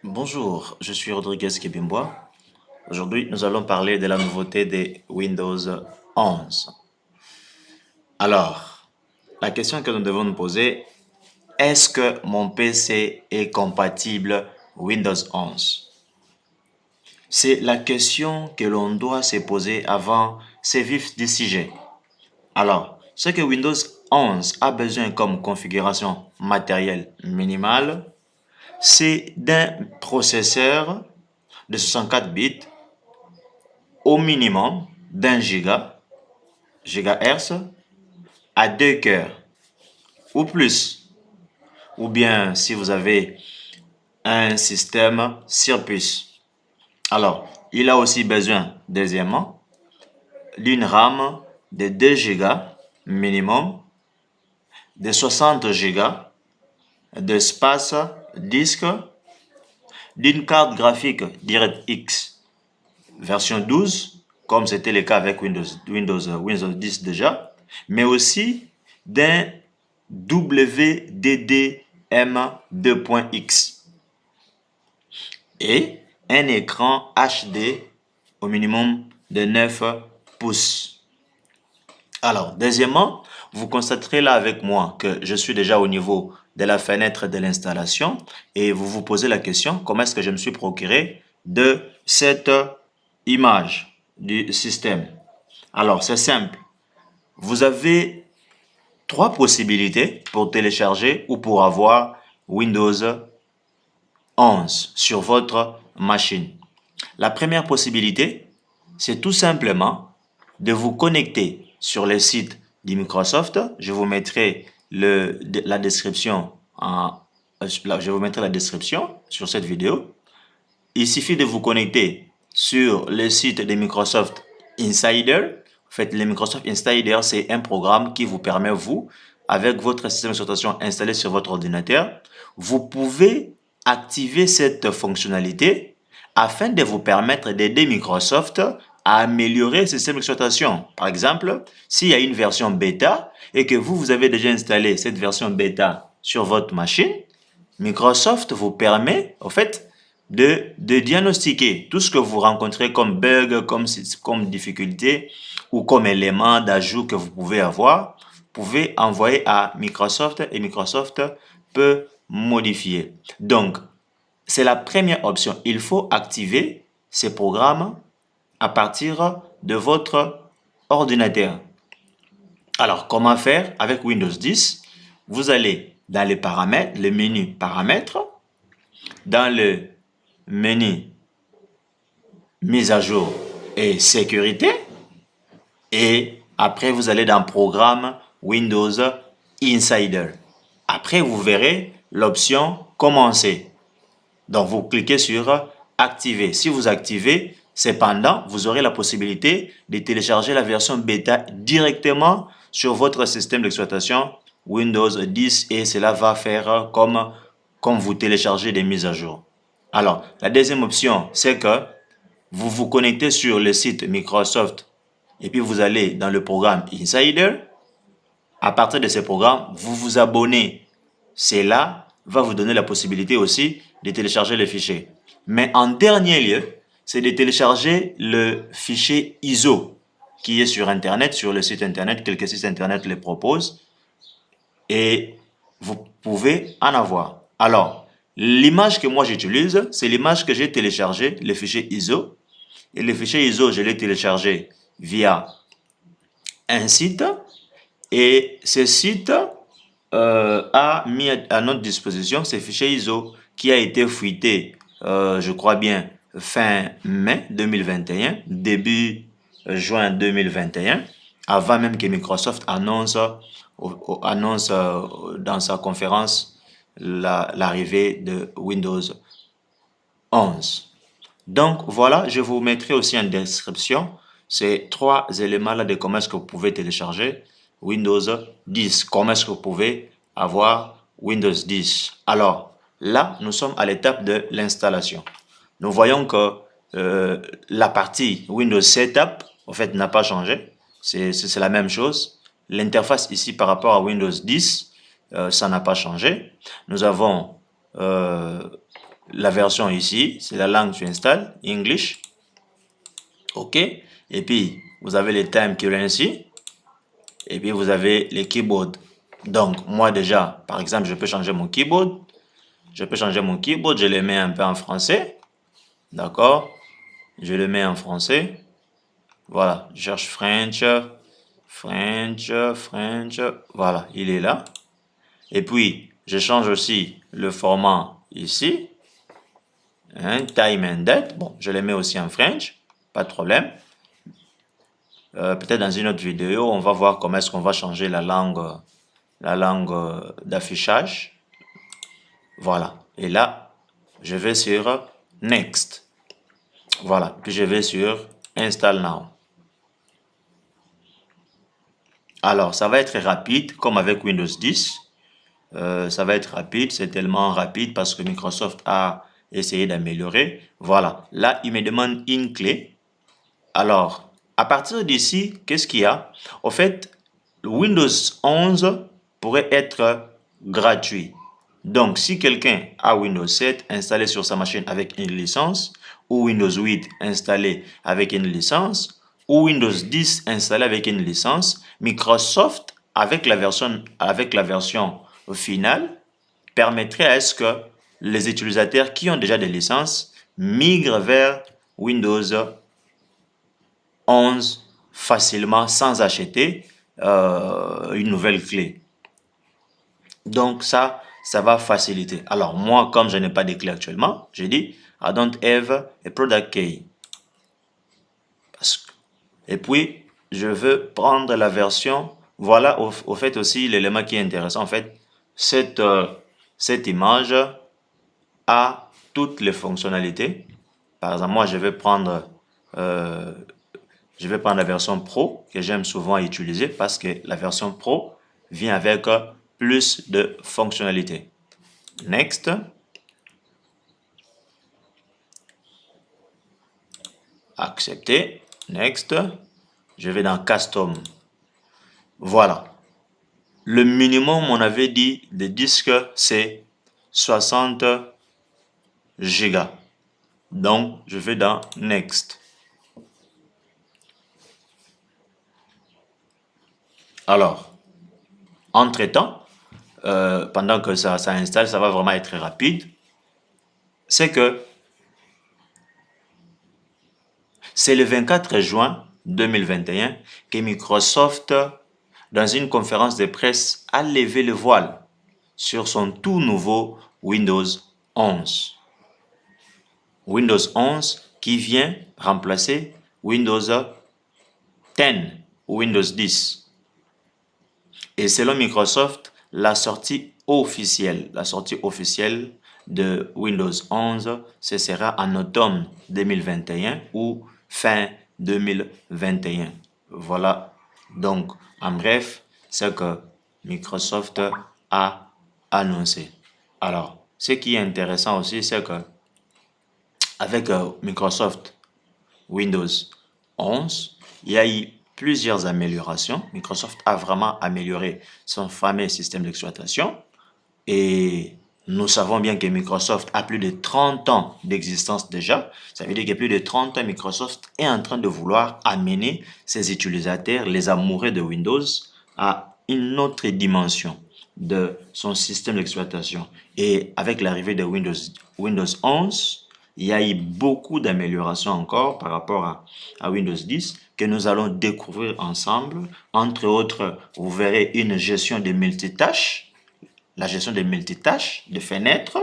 Bonjour, je suis Rodriguez Kebimbois. Aujourd'hui, nous allons parler de la nouveauté de Windows 11. Alors, la question que nous devons nous poser, est-ce que mon PC est compatible Windows 11? C'est la question que l'on doit se poser avant ce vif du sujet. Alors, ce que Windows 11 a besoin comme configuration matérielle minimale, c'est d'un processeur de 64 bits au minimum d'un gigahertz à 2 cœurs ou plus. Ou bien si vous avez un système sur puce. Alors, il a aussi besoin, deuxièmement, d'une RAM de 2 Go minimum, de 60 Go d'espace disque, d'une carte graphique DirectX version 12, comme c'était le cas avec Windows 10 déjà, mais aussi d'un WDDM2.x et un écran HD au minimum de 9 pouces. Alors, deuxièmement, vous constaterez là avec moi que je suis déjà au niveau de la fenêtre de l'installation et vous vous posez la question, comment est-ce que je me suis procuré de cette image du système? Alors, c'est simple. Vous avez trois possibilités pour télécharger ou pour avoir Windows 11 sur votre machine. La première possibilité, c'est tout simplement de vous connecter sur le site de Microsoft. Je vous mettrai la description sur cette vidéo. Il suffit de vous connecter sur le site de Microsoft Insider. En fait, le Microsoft Insider, c'est un programme qui vous permet, vous, avec votre système d'exploitation installé sur votre ordinateur, vous pouvez activer cette fonctionnalité afin de vous permettre d'aider Microsoft à améliorer le système d'exploitation. Par exemple, s'il y a une version bêta et que vous avez déjà installé cette version bêta sur votre machine, Microsoft vous permet, en fait, de diagnostiquer tout ce que vous rencontrez comme bug, comme difficulté ou comme élément d'ajout que vous pouvez avoir. Vous pouvez envoyer à Microsoft et Microsoft peut modifier. Donc, c'est la première option. Il faut activer ces programmes à partir de votre ordinateur. Alors, comment faire avec Windows 10? Vous allez dans les paramètres, le menu paramètres, dans le menu mise à jour et sécurité, et après vous allez dans programme Windows Insider. Après, vous verrez l'option commencer. Donc, vous cliquez sur activer. Si vous activez, cependant, vous aurez la possibilité de télécharger la version bêta directement sur votre système d'exploitation Windows 10 et cela va faire comme vous téléchargez des mises à jour. Alors, la deuxième option, c'est que vous vous connectez sur le site Microsoft et puis vous allez dans le programme Insider. À partir de ce programme, vous vous abonnez. Cela va vous donner la possibilité aussi de télécharger le fichier. Mais en dernier lieu, c'est de télécharger le fichier ISO qui est sur Internet, sur le site Internet. Quelques sites Internet les proposent et vous pouvez en avoir. Alors, l'image que moi j'utilise, c'est l'image que j'ai téléchargée, le fichier ISO. Et le fichier ISO, je l'ai téléchargé via un site. Et ce site a mis à notre disposition ce fichier ISO qui a été fuité, je crois bien, fin mai 2021, début juin 2021, avant même que Microsoft annonce dans sa conférence l'arrivée de Windows 11. Donc voilà, je vous mettrai aussi en description ces trois éléments-là de comment est-ce que vous pouvez télécharger Windows 10, comment est-ce que vous pouvez avoir Windows 10. Alors là, nous sommes à l'étape de l'installation. Nous voyons que la partie Windows Setup, en fait, n'a pas changé. C'est la même chose. L'interface ici par rapport à Windows 10, ça n'a pas changé. Nous avons la version ici, c'est la langue que tu installes, English. OK. Et puis, vous avez les time currency. Et puis, vous avez les keyboards. Donc, moi déjà, par exemple, je peux changer mon keyboard. Je le mets un peu en français. D'accord. Je le mets en français. Voilà, je cherche French. Voilà, il est là. Et puis, je change aussi le format ici. Time and date. Bon, je le mets aussi en French. Pas de problème. Peut-être dans une autre vidéo, on va voir comment est-ce qu'on va changer la langue d'affichage. Voilà. Et là, je vais sur Next. Voilà. Puis je vais sur Install Now. Alors, ça va être rapide, comme avec Windows 10. Ça va être rapide, c'est tellement rapide parce que Microsoft a essayé d'améliorer. Voilà. Là, il me demande une clé. Alors, à partir d'ici, qu'est-ce qu'il y a? Au fait, Windows 11 pourrait être gratuit. Donc, si quelqu'un a Windows 7 installé sur sa machine avec une licence, ou Windows 8 installé avec une licence, ou Windows 10 installé avec une licence, Microsoft, avec la version finale, permettrait à ce que les utilisateurs qui ont déjà des licences migrent vers Windows 11 facilement sans acheter une nouvelle clé. Donc ça va faciliter. Alors moi, comme je n'ai pas de clé actuellement, j'ai dit I don't have a product key. Et puis, je veux prendre la version. Voilà, au fait aussi, l'élément qui est intéressant, en fait, cette image a toutes les fonctionnalités. Par exemple, moi, je vais prendre la version Pro que j'aime souvent utiliser parce que la version Pro vient avec plus de fonctionnalités. Next. Accepter. Next. Je vais dans Custom. Voilà. Le minimum, on avait dit, de disque, c'est 60 Go. Donc, je vais dans Next. Alors, entre-temps, pendant que ça installe, ça va vraiment être rapide. C'est que c'est le 24 juin 2021 que Microsoft, dans une conférence de presse, a levé le voile sur son tout nouveau Windows 11. Windows 11 qui vient remplacer Windows 10 ou Windows 10. Et selon Microsoft, la sortie officielle de Windows 11, ce sera en automne 2021 ou fin 2021. Voilà. Donc, en bref, ce que Microsoft a annoncé. Alors, ce qui est intéressant aussi, c'est que avec Microsoft Windows 11, il y a eu plusieurs améliorations. Microsoft a vraiment amélioré son fameux système d'exploitation. Et nous savons bien que Microsoft a plus de 30 ans d'existence déjà. Ça veut dire que plus de 30 ans, Microsoft est en train de vouloir amener ses utilisateurs, les amoureux de Windows, à une autre dimension de son système d'exploitation. Et avec l'arrivée de Windows 11, il y a eu beaucoup d'améliorations encore par rapport à Windows 10 que nous allons découvrir ensemble. Entre autres, vous verrez une gestion de multitâches, la gestion des multitâches, de fenêtres,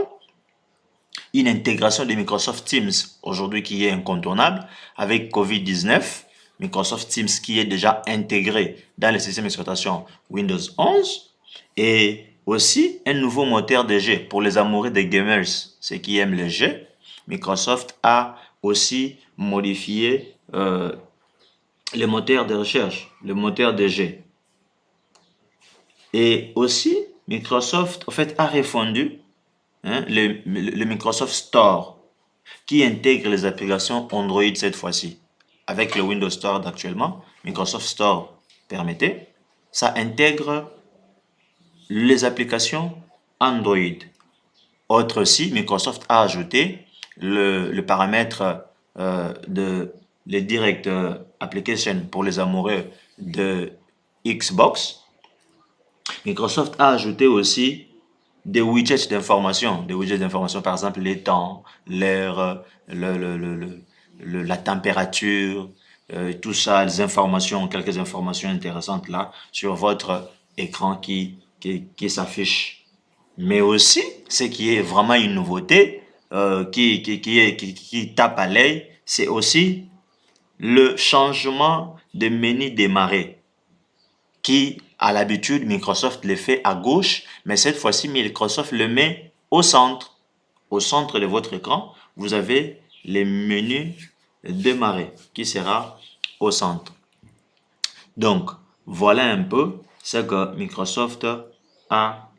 une intégration de Microsoft Teams aujourd'hui qui est incontournable avec COVID-19, Microsoft Teams qui est déjà intégré dans le système d'exploitation Windows 11 et aussi un nouveau moteur de jeu pour les amoureux des gamers, ceux qui aiment les jeux. Microsoft a aussi modifié le moteur de recherche, le moteur de jeu. Et aussi, Microsoft en fait, a refondu le Microsoft Store qui intègre les applications Android cette fois-ci. Avec le Windows Store d'actuellement, Microsoft Store permettez, ça intègre les applications Android. Autre aussi, Microsoft a ajouté le paramètre de les direct application pour les amoureux de Xbox. Microsoft a ajouté aussi des widgets d'information, par exemple les temps, l'air, la température, tout ça, les informations, quelques informations intéressantes là sur votre écran qui s'affiche. Mais aussi, ce qui est vraiment une nouveauté, qui tape à l'œil, c'est aussi le changement de menu démarrer qui, à l'habitude, Microsoft le fait à gauche, mais cette fois-ci, Microsoft le met au centre. Au centre de votre écran, vous avez les menus démarrer qui sera au centre. Donc, voilà un peu ce que Microsoft a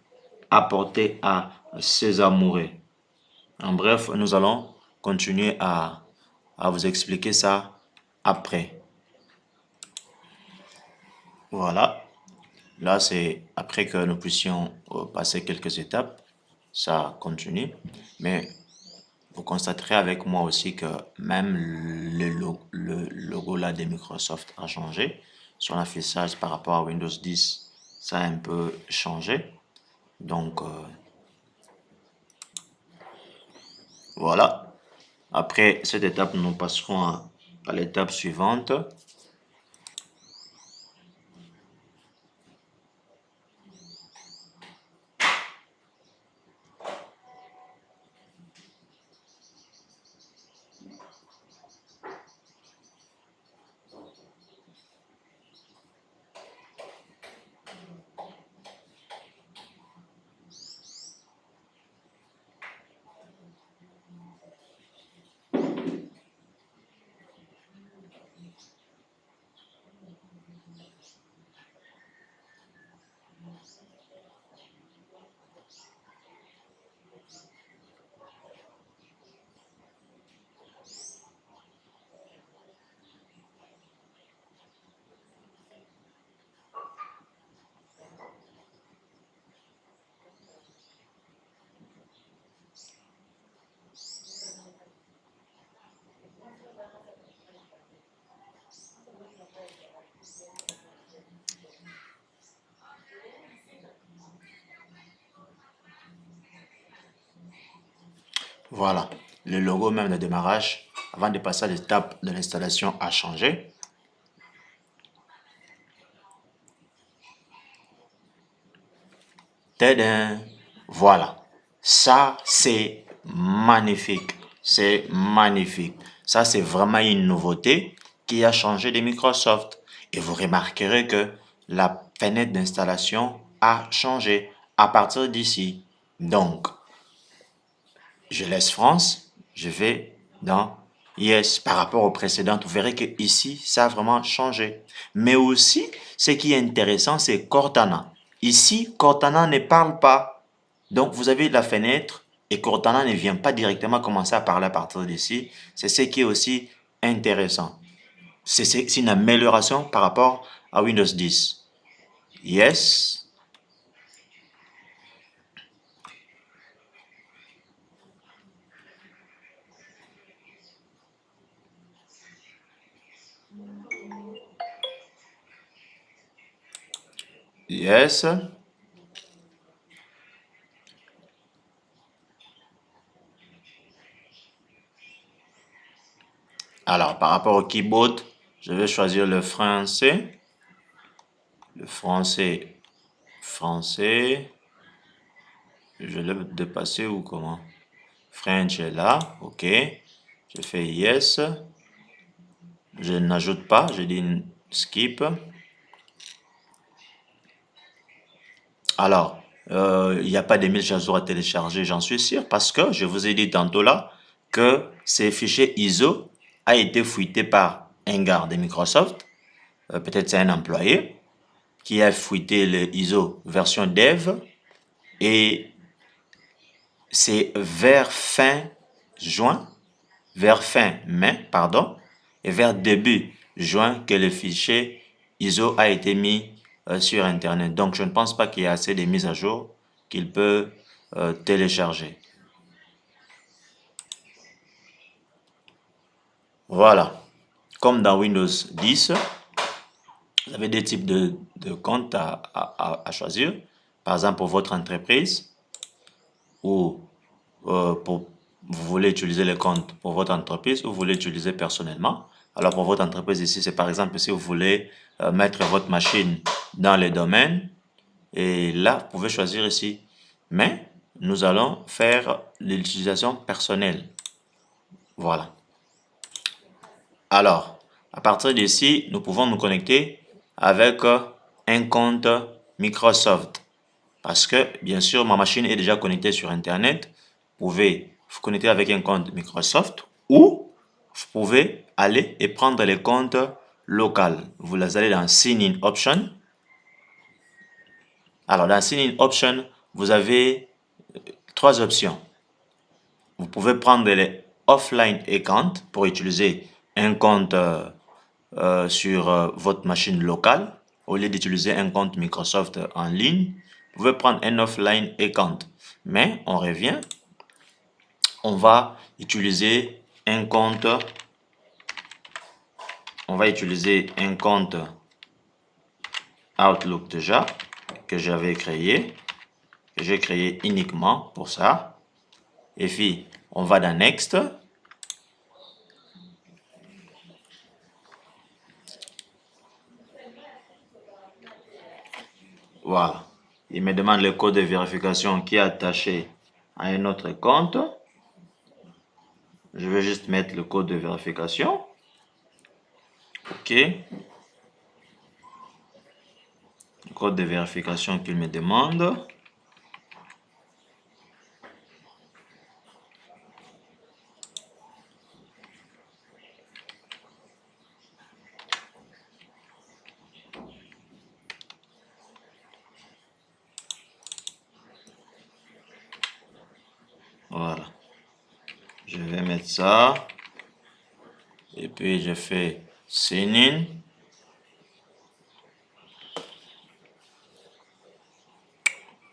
apporté à ses amoureux. En bref, nous allons continuer à vous expliquer ça après. Voilà. Là, c'est après que nous puissions passer quelques étapes, ça continue. Mais vous constaterez avec moi aussi que même le logo là de Microsoft a changé. Son affichage par rapport à Windows 10, ça a un peu changé. Donc, voilà. Après cette étape, nous passerons à l'étape suivante. Voilà. Le logo même de démarrage, avant de passer à l'étape de l'installation, a changé. Tadam! Voilà. Ça, c'est magnifique. C'est magnifique. Ça, c'est vraiment une nouveauté qui a changé de Microsoft. Et vous remarquerez que la fenêtre d'installation a changé à partir d'ici. Donc, je laisse France, je vais dans Yes par rapport au précédent. Vous verrez que ici, ça a vraiment changé. Mais aussi, ce qui est intéressant, c'est Cortana. Ici, Cortana ne parle pas. Donc, vous avez la fenêtre et Cortana ne vient pas directement commencer à parler à partir d'ici. C'est ce qui est aussi intéressant. C'est une amélioration par rapport à Windows 10. Yes. Yes. Alors, par rapport au keyboard, je vais choisir le français. Le français, français. Je l'ai dépassé ou comment? French est là, ok. Je fais yes. Je n'ajoute pas, je dis skip. Alors, il n'y a pas de mises à jour à télécharger, j'en suis sûr, parce que je vous ai dit tantôt là que ces fichiers ISO a été fuité par un gars de Microsoft, peut-être c'est un employé, qui a fuité le ISO version dev, et c'est vers fin mai, pardon, et vers début juin que le fichier ISO a été mis sur Internet. Donc, je ne pense pas qu'il y ait assez de mises à jour qu'il peut télécharger. Voilà. Comme dans Windows 10, vous avez deux types de comptes à choisir. Par exemple, pour votre entreprise ou vous voulez utiliser les comptes pour votre entreprise ou vous voulez utiliser personnellement. Alors pour votre entreprise ici, c'est par exemple si vous voulez mettre votre machine dans les domaines. Et là, vous pouvez choisir ici. Mais nous allons faire l'utilisation personnelle. Voilà. Alors, à partir d'ici, nous pouvons nous connecter avec un compte Microsoft. Parce que, bien sûr, ma machine est déjà connectée sur Internet. Vous pouvez vous connecter avec un compte Microsoft ou vous pouvez aller et prendre les comptes locaux. Vous allez dans Sign In Option. Alors, dans Sign In Option, vous avez trois options. Vous pouvez prendre les offline account pour utiliser un compte sur votre machine locale au lieu d'utiliser un compte Microsoft en ligne. Vous pouvez prendre un offline account. Mais on revient, on va utiliser un compte. On va utiliser un compte Outlook déjà que j'avais créé. Que j'ai créé uniquement pour ça. Et puis, on va dans Next. Voilà. Il me demande le code de vérification qui est attaché à un autre compte. Je vais juste mettre le code de vérification. OK. Le code de vérification qu'il me demande. Voilà. Je vais mettre ça. Et puis je fais Sign In.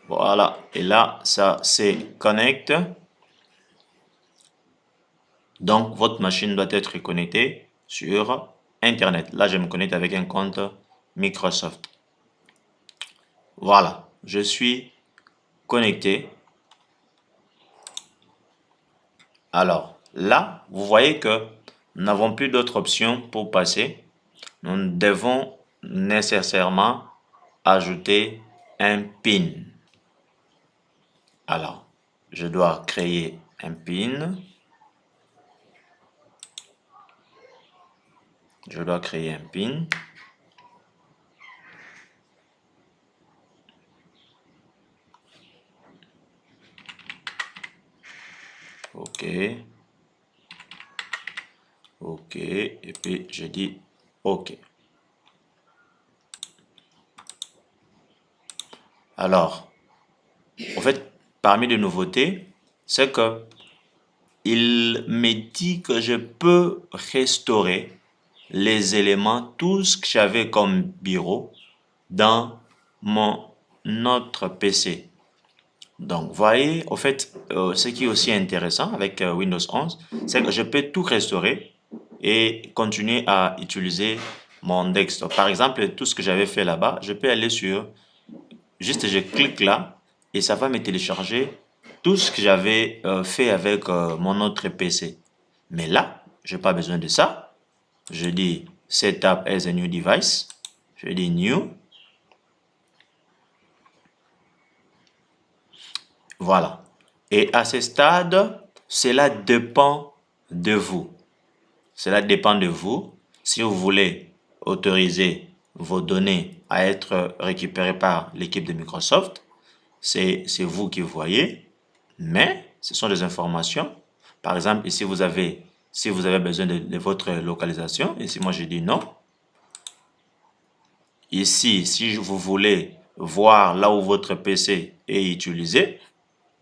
Voilà. Et là, ça c'est Connect. Donc, votre machine doit être connectée sur Internet. Là, je me connecte avec un compte Microsoft. Voilà. Je suis connecté. Alors, là, vous voyez que nous n'avons plus d'autres options pour passer. Nous devons nécessairement ajouter un PIN. Alors, je dois créer un PIN. Je dois créer un PIN. OK. OK. Et puis, je dis OK. Alors, en fait, parmi les nouveautés, c'est que il me dit que je peux restaurer les éléments, tout ce que j'avais comme bureau dans mon autre PC. Donc, voyez, au fait, ce qui est aussi intéressant avec Windows 11, c'est que je peux tout restaurer et continuer à utiliser mon desktop. Par exemple, tout ce que j'avais fait là-bas, je peux aller sur, juste je clique là et ça va me télécharger tout ce que j'avais fait avec mon autre PC. Mais là, je n'ai pas besoin de ça. Je dis Setup as a new device. Je dis New. Voilà. Et à ce stade, cela dépend de vous. Cela dépend de vous. Si vous voulez autoriser vos données à être récupérées par l'équipe de Microsoft, c'est vous qui voyez. Mais ce sont des informations. Par exemple, ici, si vous avez besoin de votre localisation, ici, moi, je dis non. Ici, si vous voulez voir là où votre PC est utilisé,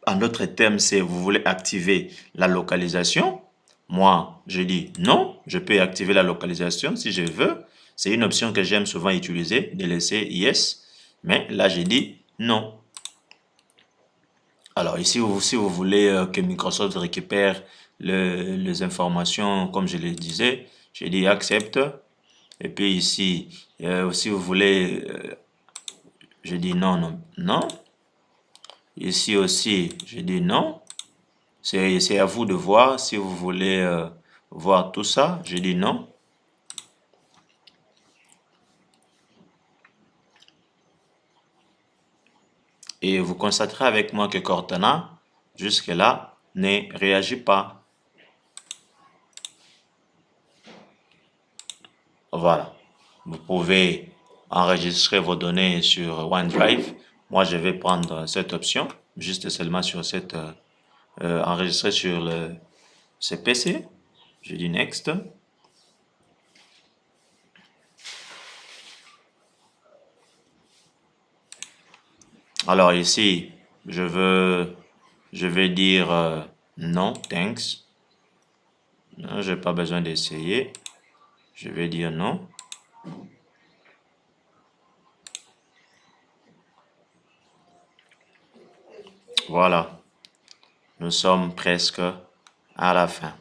en d'autres termes, c'est vous voulez activer la localisation. Moi, je dis non, je peux activer la localisation si je veux. C'est une option que j'aime souvent utiliser, de laisser yes. Mais là, j'ai dit non. Alors ici, si vous voulez que Microsoft récupère les informations, comme je le disais, j'ai dit accepte. Et puis ici, si vous voulez, je dis non, non, non. Ici aussi, je dis non. C'est à vous de voir si vous voulez voir tout ça. Je dis non. Et vous constaterez avec moi que Cortana, jusque-là, ne réagit pas. Voilà. Vous pouvez enregistrer vos données sur OneDrive. Moi, je vais prendre cette option, juste seulement sur cette enregistrer sur ce PC. Je dis Next. Alors ici, je vais dire non, thanks. Non, j'ai pas besoin d'essayer. Je vais dire non. Voilà. Nous sommes presque à la fin.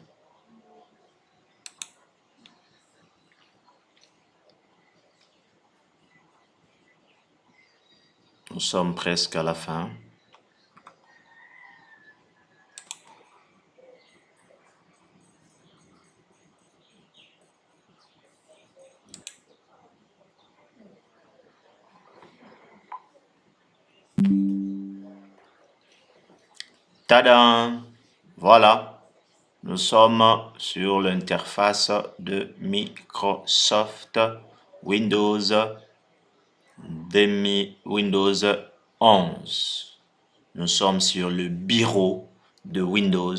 Nous sommes presque à la fin. Tadam! Voilà. Nous sommes sur l'interface de Microsoft Windows Windows 11. Nous sommes sur le bureau de Windows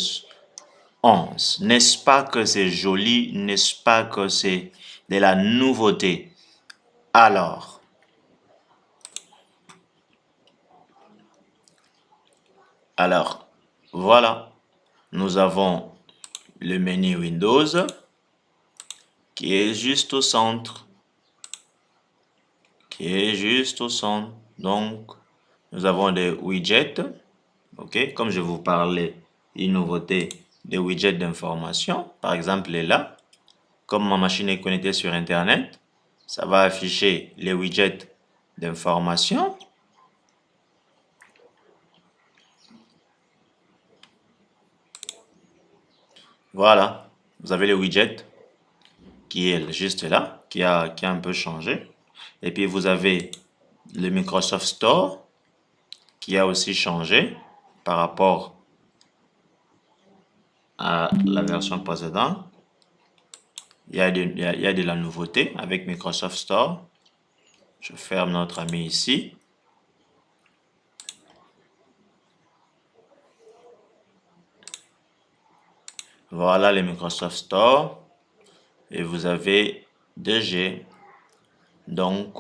11. N'est-ce pas que c'est joli? N'est-ce pas que c'est de la nouveauté? Alors, voilà. Nous avons le menu Windows qui est juste au centre. Donc, nous avons des widgets. OK, comme je vous parlais, une nouveauté des widgets d'information. Par exemple, là, comme ma machine est connectée sur Internet, ça va afficher les widgets d'information. Voilà, vous avez le widget qui est juste là, qui a un peu changé. Et puis vous avez le Microsoft Store qui a aussi changé par rapport à la version précédente. Il y a de la nouveauté avec Microsoft Store. Je ferme notre ami ici. Voilà le Microsoft Store. Et vous avez DG. Donc,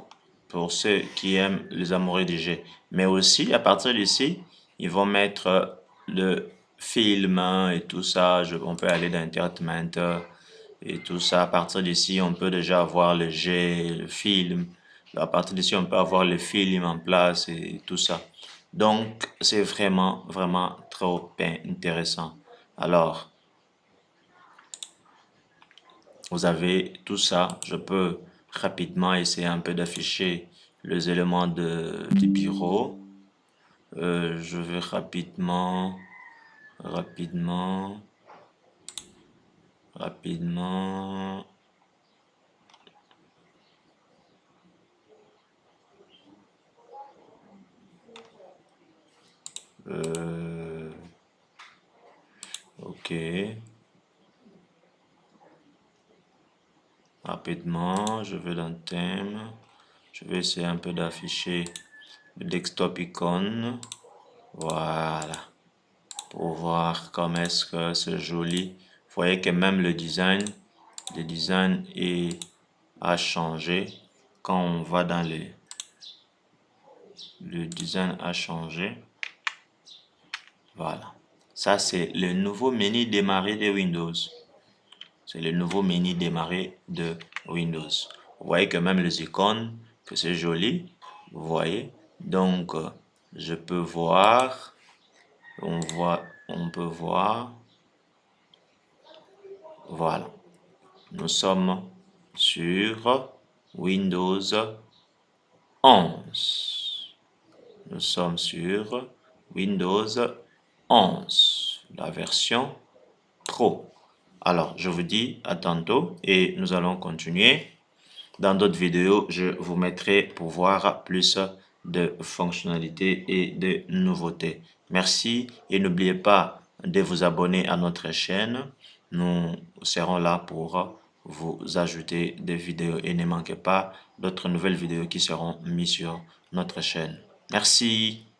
pour ceux qui aiment les amoureux du jeu. Mais aussi, à partir d'ici, ils vont mettre le film et tout ça. On peut aller dans Entertainment et tout ça. À partir d'ici, on peut déjà avoir le jeu, le film. À partir d'ici, on peut avoir le film en place et tout ça. Donc, c'est vraiment, vraiment trop intéressant. Alors, vous avez tout ça. Je peux rapidement essayer un peu d'afficher les éléments du bureau. Je vais rapidement. Ok. Rapidement, je vais dans thème. Je vais essayer un peu d'afficher le desktop icône. Voilà. Pour voir comment est-ce que c'est joli. Vous voyez que même le design a changé. Quand on va dans le design a changé. Voilà. Ça, c'est le nouveau menu démarrer de Windows. C'est le nouveau menu démarrer de Windows. Vous voyez que même les icônes, que c'est joli. Vous voyez. Donc, je peux voir on peut voir, voilà, nous sommes sur Windows 11. Nous sommes sur Windows 11, la version Pro. Alors, je vous dis à tantôt et nous allons continuer. Dans d'autres vidéos, je vous mettrai pour voir plus de fonctionnalités et de nouveautés. Merci et n'oubliez pas de vous abonner à notre chaîne. Nous serons là pour vous ajouter des vidéos et ne manquez pas d'autres nouvelles vidéos qui seront mises sur notre chaîne. Merci.